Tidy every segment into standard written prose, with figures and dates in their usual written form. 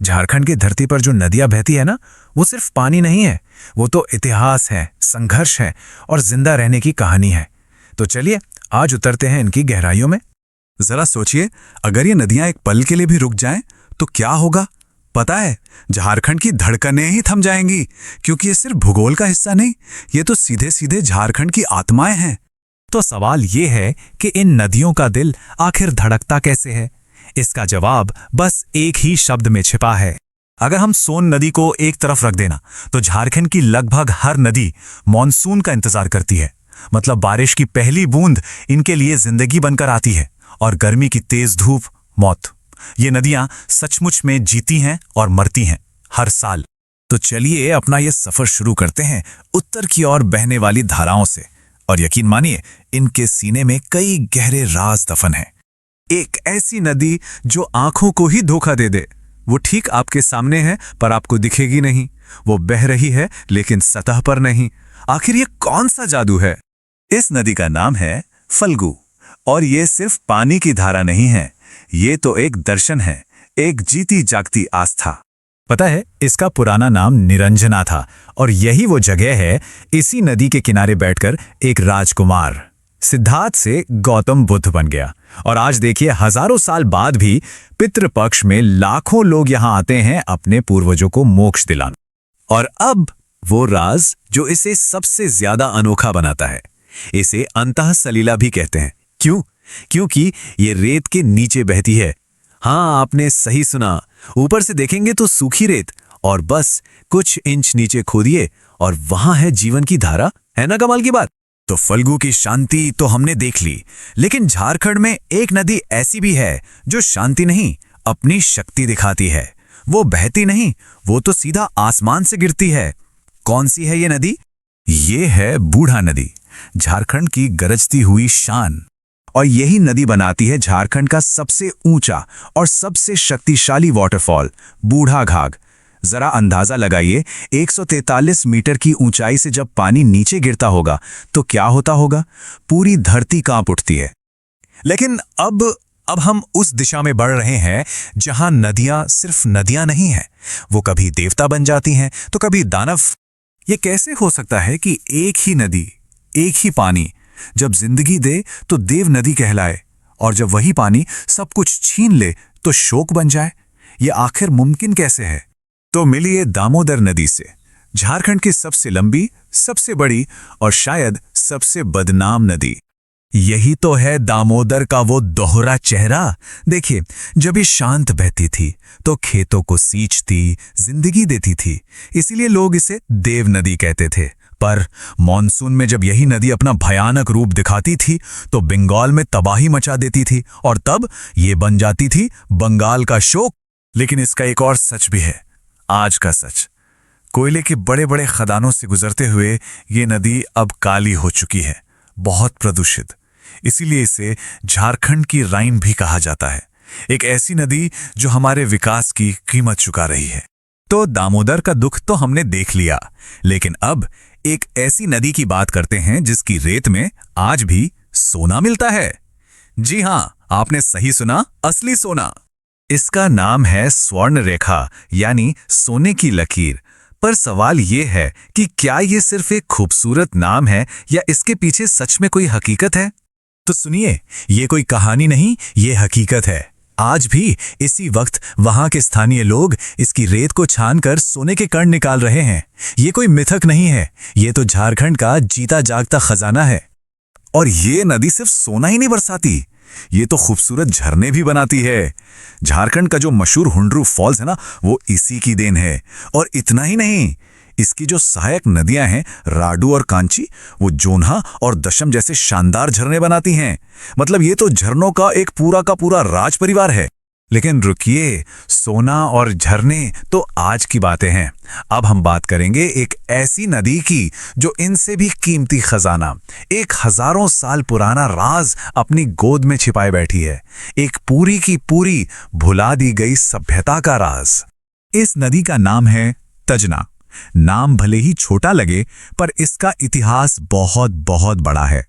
झारखंड की धरती पर जो नदियां बहती है ना, वो सिर्फ पानी नहीं है, वो तो इतिहास है, संघर्ष है और जिंदा रहने की कहानी है। तो चलिए आज उतरते हैं इनकी गहराइयों में। जरा सोचिए, अगर ये नदियां एक पल के लिए भी रुक जाएं तो क्या होगा? पता है, झारखंड की धड़कनें ही थम जाएंगी, क्योंकि ये सिर्फ भूगोल का हिस्सा नहीं, ये तो सीधे सीधे झारखंड की आत्माएं हैं। तो सवाल ये है कि इन नदियों का दिल आखिर धड़कता कैसे है? इसका जवाब बस एक ही शब्द में छिपा है। अगर हम सोन नदी को एक तरफ रख देना, तो झारखंड की लगभग हर नदी मॉनसून का इंतजार करती है। मतलब बारिश की पहली बूंद इनके लिए जिंदगी बनकर आती है, और गर्मी की तेज धूप मौत। ये नदियां सचमुच में जीती हैं और मरती हैं हर साल। तो चलिए अपना ये सफर शुरू करते हैं उत्तर की ओर बहने वाली धाराओं से। और यकीन मानिए, इनके सीने में कई गहरे राज दफन हैं। एक ऐसी नदी जो आंखों को ही धोखा दे दे। वो ठीक आपके सामने है, पर आपको दिखेगी नहीं। वो बह रही है, लेकिन सतह पर नहीं। आखिर ये कौन सा जादू है? इस नदी का नाम है फल्गु। और ये सिर्फ पानी की धारा नहीं है, ये तो एक दर्शन है, एक जीती जागती आस्था। पता है, इसका पुराना नाम निरंजना था, और यही वो जगह है। इसी नदी के किनारे बैठकर एक राजकुमार सिद्धार्थ से गौतम बुद्ध बन गया। और आज देखिए, हजारों साल बाद भी पितृपक्ष में लाखों लोग यहां आते हैं अपने पूर्वजों को मोक्ष दिलाने। और अब वो राज जो इसे सबसे ज्यादा अनोखा बनाता है, इसे अंतःसलीला भी कहते हैं। क्यों? क्योंकि ये रेत के नीचे बहती है। हाँ, आपने सही सुना। ऊपर से देखेंगे तो सूखी रेत, और बस कुछ इंच नीचे खोदिए और वहां है जीवन की धारा। है ना कमाल की बात? तो फल्गु की शांति तो हमने देख ली, लेकिन झारखंड में एक नदी ऐसी भी है जो शांति नहीं, अपनी शक्ति दिखाती है। वो बहती नहीं, वो तो सीधा आसमान से गिरती है। कौन सी है ये नदी? ये है बूढ़ा नदी, झारखंड की गरजती हुई शान। और यही नदी बनाती है झारखंड का सबसे ऊंचा और सबसे शक्तिशाली वाटरफॉल, बूढ़ा घाघ। जरा अंदाजा लगाइए, 143 मीटर की ऊंचाई से जब पानी नीचे गिरता होगा तो क्या होता होगा? पूरी धरती कांप उठती है। लेकिन अब हम उस दिशा में बढ़ रहे हैं जहां नदियां सिर्फ नदियां नहीं हैं, वो कभी देवता बन जाती हैं तो कभी दानव। ये कैसे हो सकता है कि एक ही नदी, एक ही पानी जब जिंदगी दे तो देव नदी कहलाए, और जब वही पानी सब कुछ छीन ले तो शोक बन जाए? ये आखिर मुमकिन कैसे है? तो मिलिए दामोदर नदी से, झारखंड की सबसे लंबी, सबसे बड़ी और शायद सबसे बदनाम नदी। यही तो है दामोदर का वो दोहरा चेहरा। देखिए, जब ये शांत बहती थी तो खेतों को सींचती, जिंदगी देती थी, इसीलिए लोग इसे देव नदी कहते थे। पर मॉनसून में जब यही नदी अपना भयानक रूप दिखाती थी तो बंगाल में तबाही मचा देती थी, और तब ये बन जाती थी बंगाल का शोक। लेकिन इसका एक और सच भी है, आज का सच। कोयले के बड़े बड़े खदानों से गुजरते हुए ये नदी अब काली हो चुकी है, बहुत प्रदूषित। इसीलिए इसे झारखंड की राइन भी कहा जाता है। एक ऐसी नदी जो हमारे विकास की कीमत चुका रही है। तो दामोदर का दुख तो हमने देख लिया, लेकिन अब एक ऐसी नदी की बात करते हैं जिसकी रेत में आज भी सोना मिलता है। जी हां, आपने सही सुना, असली सोना। इसका नाम है स्वर्ण रेखा, यानी सोने की लकीर। पर सवाल ये है कि क्या ये सिर्फ एक खूबसूरत नाम है या इसके पीछे सच में कोई हकीकत है? तो सुनिए, ये कोई कहानी नहीं, ये हकीकत है। आज भी इसी वक्त वहां के स्थानीय लोग इसकी रेत को छानकर सोने के कण निकाल रहे हैं। ये कोई मिथक नहीं है, ये तो झारखंड का जीता जागता खजाना है। और ये नदी सिर्फ सोना ही नहीं बरसाती, ये तो खूबसूरत झरने भी बनाती है। झारखंड का जो मशहूर हुंडरू फॉल्स है ना, वो इसी की देन है। और इतना ही नहीं, इसकी जो सहायक नदियां हैं राडू और कांची, वो जोन्हा और दशम जैसे शानदार झरने बनाती हैं। मतलब ये तो झरनों का एक पूरा का पूरा राज परिवार है। लेकिन रुकिए, सोना और झरने तो आज की बातें हैं। अब हम बात करेंगे एक ऐसी नदी की जो इनसे भी कीमती खजाना, एक हजारों साल पुराना राज अपनी गोद में छिपाए बैठी है। एक पूरी की पूरी भुला दी गई सभ्यता का राज। इस नदी का नाम है तजना। नाम भले ही छोटा लगे, पर इसका इतिहास बहुत बहुत बड़ा है।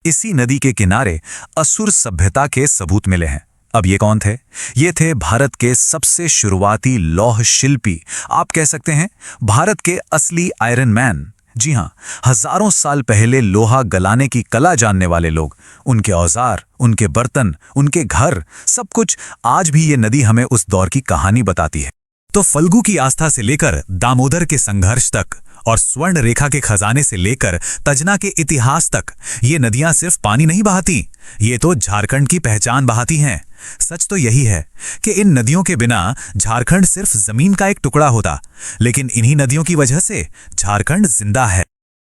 इसी नदी के किनारे असुर सभ्यता के सबूत मिले हैं। अब ये कौन थे? ये थे भारत के सबसे शुरुआती लौह शिल्पी, आप कह सकते हैं भारत के असली आयरन मैन। जी हाँ, हजारों साल पहले लोहा गलाने की कला जानने वाले लोग, उनके औजार, उनके बर्तन, उनके घर, सब कुछ आज भी ये नदी हमें उस दौर की कहानी बताती है। तो फल्गु की आस्था से लेकर दामोदर के संघर्ष तक और स्वर्ण रेखा के खजाने से लेकर तजना के इतिहास तक ये नदियां सिर्फ पानी नहीं बहाती, ये तो झारखंड की पहचान बहाती हैं। सच तो यही है कि इन नदियों के बिना झारखंड सिर्फ जमीन का एक टुकड़ा होता, लेकिन इन्हीं नदियों की वजह से झारखंड जिंदा है।